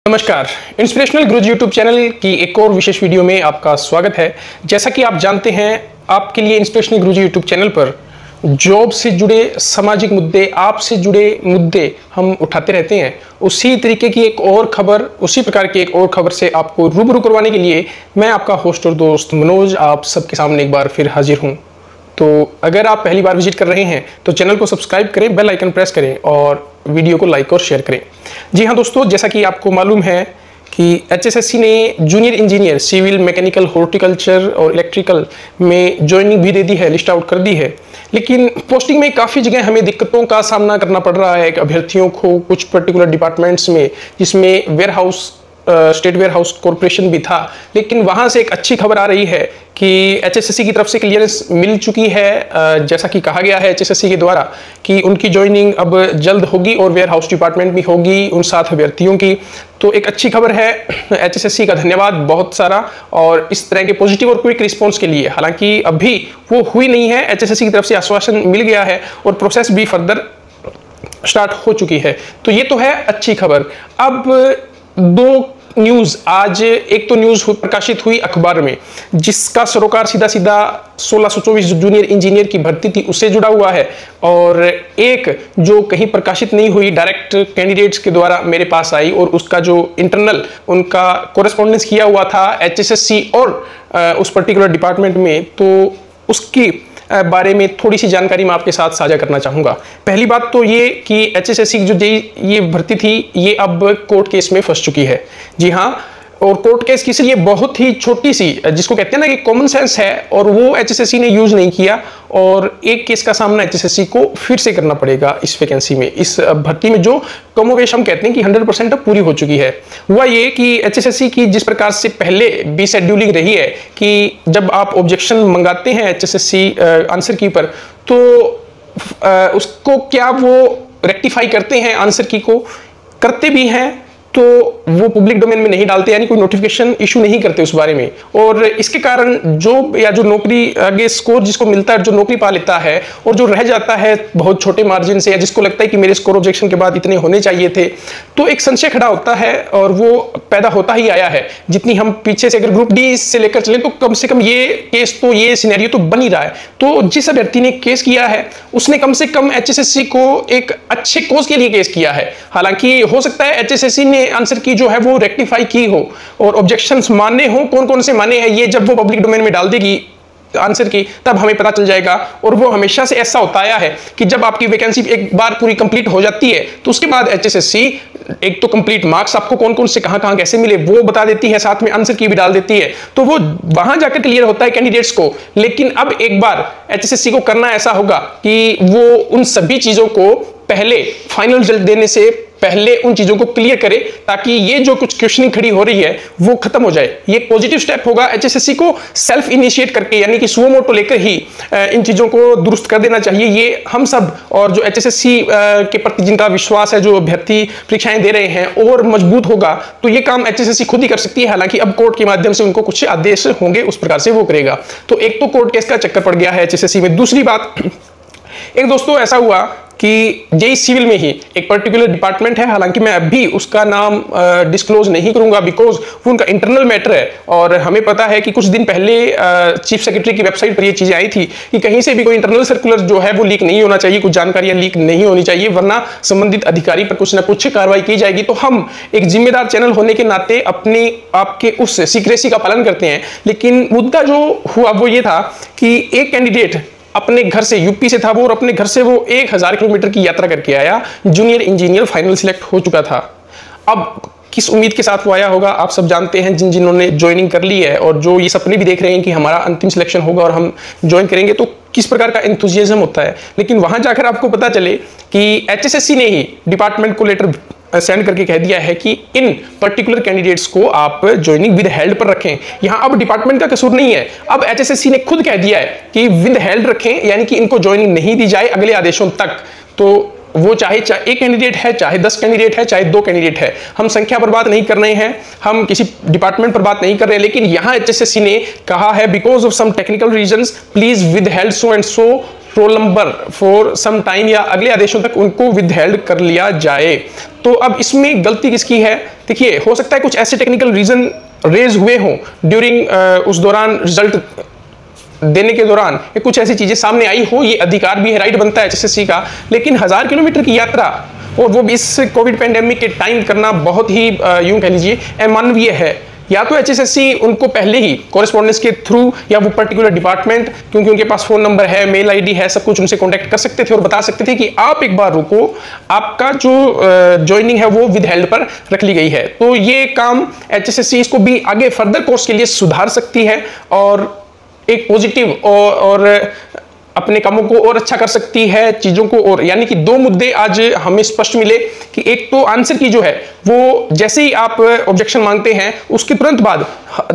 नमस्कार, इंस्पिरेशनल गुरुजी YouTube channel की एक और विशेष वीडियो में आपका स्वागत है। जैसा कि आप जानते हैं, आपके लिए इंस्पिरेशनल गुरुजी यूट्यूब चैनल पर जॉब से जुड़े सामाजिक मुद्दे, आपसे जुड़े मुद्दे हम उठाते रहते हैं। उसी तरीके की एक और खबर, उसी प्रकार की एक और खबर से आपको रूबरू करवाने के लिए मैं आपका होस्ट और दोस्त मनोज आप सबके सामने एक बार फिर हाजिर हूँ। तो अगर आप पहली बार विजिट कर रहे हैं तो चैनल को सब्सक्राइब करें, बेल आइकन प्रेस करें और वीडियो को लाइक और शेयर करें। जी हाँ दोस्तों, जैसा कि आपको मालूम है कि एचएसएससी ने junior engineer civil, mechanical, horticulture और इलेक्ट्रिकल में ज्वाइनिंग भी दे दी है, लिस्ट आउट कर दी है। लेकिन पोस्टिंग में काफ़ी जगह हमें दिक्कतों का सामना करना पड़ रहा है अभ्यर्थियों को, कुछ पर्टिकुलर डिपार्टमेंट्स में, जिसमें वेयरहाउस, स्टेट वेयरहाउस कॉरपोरेशन भी था। लेकिन वहां से एक अच्छी खबर आ रही है कि एचएसएससी की तरफ से क्लियरेंस मिल चुकी है। जैसा कि कहा गया है एचएसएससी के द्वारा कि उनकी ज्वाइनिंग अब जल्द होगी और वेयरहाउस डिपार्टमेंट भी होगी उन 7 अभ्यर्थियों की। तो एक अच्छी खबर है, एचएसएससी का धन्यवाद बहुत सारा, और इस तरह के पॉजिटिव और क्विक रिस्पॉन्स के लिए। हालांकि अभी वो हुई नहीं है, एचएसएससी की तरफ से आश्वासन मिल गया है और प्रोसेस भी फर्दर स्टार्ट हो चुकी है। तो ये तो है अच्छी खबर। अब दो न्यूज, आज एक तो न्यूज प्रकाशित हुई अखबार में जिसका सरोकार सीधा सीधा 1624 जूनियर इंजीनियर की भर्ती थी उससे जुड़ा हुआ है, और एक जो कहीं प्रकाशित नहीं हुई, डायरेक्ट कैंडिडेट्स के द्वारा मेरे पास आई और उसका जो इंटरनल उनका कोरेस्पॉन्डेंस किया हुआ था एचएसएससी और उस पर्टिकुलर डिपार्टमेंट में, तो उसकी बारे में थोड़ी सी जानकारी मैं आपके साथ साझा करना चाहूँगा। पहली बात तो ये कि एचएसएससी की जो ये भर्ती थी ये अब कोर्ट केस में फंस चुकी है। जी हाँ, और कोर्ट केस की ये बहुत ही छोटी सी, जिसको कहते हैं ना कि कॉमन सेंस है, और वो एचएसएससी ने यूज नहीं किया, और एक केस का सामना एचएसएससी को फिर से करना पड़ेगा इस वैकेंसी में, इस भर्ती में जो कमोवेश हम कहते हैं कि 100% अब पूरी हो चुकी है। हुआ ये कि एचएसएससी की जिस प्रकार से पहले भी शेड्यूलिंग रही है कि जब आप ऑब्जेक्शन मंगाते हैं एचएसएससी आंसर की पर, तो उसको क्या वो रेक्टिफाई करते हैं, आंसर की को करते भी हैं, तो वो पब्लिक डोमेन में नहीं डालते, यानी कोई नोटिफिकेशन इशू नहीं करते उस बारे में। और इसके कारण जो नौकरी आगे स्कोर जिसको मिलता है, जो नौकरी पा लेता है और जो रह जाता है बहुत छोटे मार्जिन से, या जिसको लगता है कि मेरे स्कोर ऑब्जेक्शन के बाद इतने होने चाहिए थे, तो एक संशय खड़ा होता है और वो पैदा होता ही आया है। जितनी हम पीछे से अगर ग्रुप डी से लेकर चलें तो कम से कम ये केस तो, ये सिनेरियो तो बन ही रहा है। तो जिस अभ्यर्थी ने केस किया है उसने कम से कम एचएसएससी को एक अच्छे कोज के लिए केस किया है। हालांकि हो सकता है एचएसएससी ने आंसर की जो है वो रेक्टिफाई की हो और ऑब्जेक्शंस माने हो, कौन कौन से माने हैं ये जब वो पब्लिक डोमेन में डाल देगी आंसर की तब हमें पता चल जाएगा। और वो हमेशा से ऐसा होता आया है कि जब आपकी वैकेंसी एक बार पूरी कंप्लीट हो जाती है तो उसके बाद एचएसएससी एक तो कंप्लीट मार्क्स आपको कौन कौन से कहां कैसे मिले वो बता देती है, साथ में आंसर की भी डाल देती है, तो वो वहां जाकर क्लियर होता है कैंडिडेट्स को। लेकिन अब एक बार एचएसएससी को करना ऐसा होगा कि वो उन सभी चीजों को पहले फाइनल रिजल्ट देने से पहले उन चीजों को क्लियर करे, ताकि ये जो कुछ क्वेश्चनिंग खड़ी हो रही है वो खत्म हो जाए। ये पॉजिटिव स्टेप होगा एचएसएससी को सेल्फ इनिशिएट करके, यानी कि सुओ मोटो लेकर ही इन चीजों को दुरुस्त कर देना चाहिए। ये हम सब और जो एचएसएससी के प्रति जिनका विश्वास है, जो अभ्यर्थी परीक्षाएं दे रहे हैं, और मजबूत होगा तो ये काम एचएसएससी खुद ही कर सकती है। हालांकि अब कोर्ट के माध्यम से उनको कुछ आदेश होंगे, उस प्रकार से वो करेगा। तो एक तो कोर्ट केस का चक्कर पड़ गया है एचएसएससी में। दूसरी बात, एक दोस्तों ऐसा हुआ कि जेई सिविल में ही एक पर्टिकुलर डिपार्टमेंट है, हालांकि मैं अभी उसका नाम डिस्क्लोज नहीं करूंगा बिकॉज वो उनका इंटरनल मैटर है। और हमें पता है कि कुछ दिन पहले चीफ सेक्रेटरी की वेबसाइट पर ये चीजें आई थी कि कहीं से भी कोई इंटरनल सर्कुलर जो है वो लीक नहीं होना चाहिए, कुछ जानकारियां लीक नहीं होनी चाहिए, वरना संबंधित अधिकारी पर कुछ ना कुछ कार्रवाई की जाएगी। तो हम एक जिम्मेदार चैनल होने के नाते अपने आपके उस सीक्रेसी का पालन करते हैं। लेकिन मुद्दा जो हुआ वो ये था कि एक कैंडिडेट अपने घर से, यूपी से था वो, और अपने घर से वो 1000 किलोमीटर की यात्रा करके आया, जूनियर इंजीनियर फाइनल सिलेक्ट हो चुका था। अब किस उम्मीद के साथ वो आया होगा आप सब जानते हैं, जिन्होंने ज्वाइनिंग कर ली है और जो ये सपने भी देख रहे हैं कि हमारा अंतिम सिलेक्शन होगा और हम ज्वाइन करेंगे, तो किस प्रकार का एंथुसियाज्म होता है। लेकिन वहां जाकर आपको पता चले कि एचएसएससी ने ही डिपार्टमेंट को लेटर सेंड करके कह दिया है कि इन पर्टिकुलर कैंडिडेट्स को आप ज्वाइनिंग विद हेल्ड पर रखें। यहां अब डिपार्टमेंट का कसूर नहीं है, अब एचएसएससी ने खुद कह दिया है कि विद हेल्ड रखें, यानी कि इनको ज्वाइनिंग नहीं दी जाए अगले आदेशों तक। तो वो चाहे एक कैंडिडेट है, चाहे 10 कैंडिडेट है, चाहे 2 कैंडिडेट है, हम संख्या पर बात नहीं कर रहे हैं, हम किसी डिपार्टमेंट पर बात नहीं कर रहे हैं। लेकिन यहां एचएसएससी ने कहा है because of some technical reasons please withheld so and so roll number for some time या अगले आदेशों तक उनको विदहेल्ड कर लिया जाए। तो अब इसमें गलती किसकी है? देखिए, हो सकता है कुछ ऐसे टेक्निकल रीजन रेज हुए हों ड्यूरिंग उस दौरान रिजल्ट देने के दौरान, कुछ ऐसी चीजें सामने आई हो, ये अधिकार भी है, राइट बनता है एचएसएससी का। लेकिन 1000 किलोमीटर की यात्रा और वो भी इस कोविड पेंडेमिक के टाइम करना बहुत ही यूं कह लीजिए अमानवीय है। या तो एचएसएससी उनको पहले ही कॉरेस्पॉन्डेंस के थ्रू या वो पर्टिकुलर डिपार्टमेंट, क्योंकि उनके पास फोन नंबर है, मेल आईडी है, सब कुछ, उनसे कांटेक्ट कर सकते थे और बता सकते थे कि आप एक बार रुको, आपका जो ज्वाइनिंग है वो विदहेल्ड पर रख ली गई है। तो ये काम एचएसएससी इसको भी आगे फर्दर कोर्स के लिए सुधार सकती है और एक पॉजिटिव और अपने कामों को और अच्छा कर सकती है, चीजों को। और यानी कि दो मुद्दे आज हमें स्पष्ट मिले कि एक तो आंसर की जो है वो जैसे ही आप ऑब्जेक्शन मांगते हैं उसके तुरंत बाद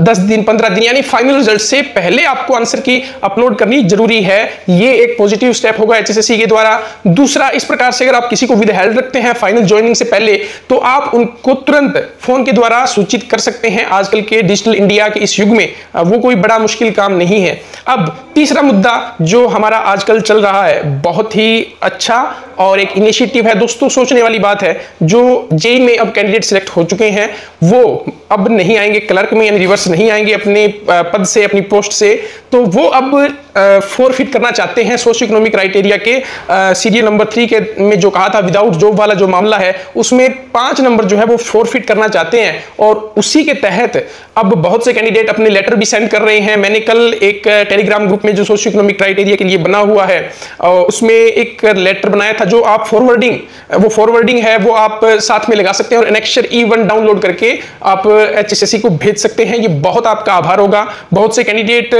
10 दिन 15 दिन यानी फाइनल रिजल्ट से पहले आपको आंसर की अपलोड करनी जरूरी है। ये एक पॉजिटिव स्टेप होगा एचएसएससी के द्वारा। दूसरा, इस प्रकार से अगर आप किसी को विदहेल्ड रखते हैं फाइनल ज्वाइनिंग से पहले, तो आप उनको तुरंत फोन के द्वारा सूचित कर सकते हैं। आजकल के डिजिटल इंडिया के इस युग में वो कोई बड़ा मुश्किल काम नहीं है। अब तीसरा मुद्दा जो हमारा आजकल चल रहा है, बहुत ही अच्छा और एक इनिशिएटिव है दोस्तों, सोचने वाली बात है। जो जेई में अब कैंडिडेट सिलेक्ट हो चुके हैं वो अब नहीं आएंगे क्लर्क में, यानी रिवर्स नहीं आएंगे अपने पद से, अपनी पोस्ट से। तो वो अब फोरफिट करना चाहते हैं सोशियो इकोनॉमिक क्राइटेरिया के सीरियल नंबर 3 के में जो कहा था विदाउट जॉब वाला जो मामला है, उसमें 5 नंबर जो है वो फोरफिट करना चाहते हैं। और उसी के तहत अब बहुत से कैंडिडेट अपने लेटर भी सेंड कर रहे हैं। मैंने कल एक टेलीग्राम ग्रुप में जो सोशियो इकोनॉमिक क्राइटेरिया के लिए बना हुआ है उसमें एक लेटर बनाया था, जो आप फॉरवर्डिंग है वो आप साथ में लगा सकते हैं और एनेक्सचर E1 डाउनलोड करके आप एचएसएससी को भेज सकते हैं। ये बहुत आपका आभार होगा। बहुत से कैंडिडेट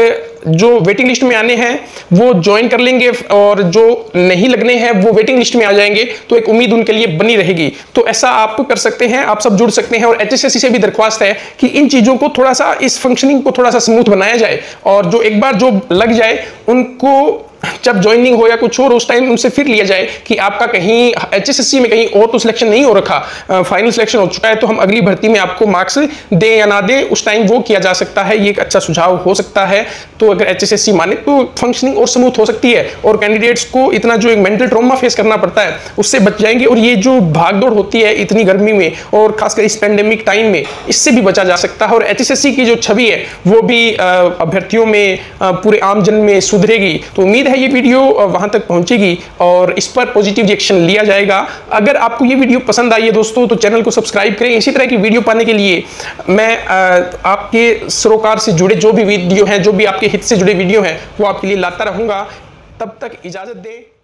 जो वेटिंग लिस्ट में आने हैं वो ज्वाइन कर लेंगे और जो नहीं लगने हैं वो वेटिंग लिस्ट में आ जाएंगे, तो एक उम्मीद उनके लिए बनी रहेगी। तो ऐसा आप कर सकते हैं, आप सब जुड़ सकते हैं। और एचएसएससी से भी दरख्वास्त है कि इन चीजों को थोड़ा सा, इस फंक्शनिंग को थोड़ा सा स्मूथ बनाया जाए और जो एक बार जो लग जाए उनको जब ज्वाइनिंग हो या कुछ और उस टाइम उनसे फिर लिया जाए कि आपका कहीं एचएसएससी में कहीं और तो सिलेक्शन नहीं हो रखा, फाइनल सिलेक्शन हो चुका है, तो हम अगली भर्ती में आपको मार्क्स दें या ना दें, उस टाइम वो किया जा सकता है। ये एक अच्छा सुझाव हो सकता है। तो अगर एचएसएससी माने तो फंक्शनिंग और स्मूथ हो सकती है और कैंडिडेट्स को इतना जो एक मेंटल ट्रॉमा फेस करना पड़ता है उससे बच जाएंगे। और ये जो भागदौड़ होती है इतनी गर्मी में और खासकर इस पेंडेमिक टाइम में, इससे भी बचा जा सकता है। और एचएसएससी की जो छवि है वो भी अभ्यर्थियों में, पूरे आम जन में सुधरेगी। तो उम्मीद है ये वीडियो वहां तक पहुंचेगी और इस पर पॉजिटिव रिएक्शन लिया जाएगा। अगर आपको ये वीडियो पसंद आई है दोस्तों तो चैनल को सब्सक्राइब करें। इसी तरह की वीडियो पाने के लिए मैं आपके सरोकार से जुड़े जो भी वीडियो हैं, जो भी आपके हित से जुड़े वीडियो हैं, वो आपके लिए लाता रहूंगा। तब तक इजाजत दें।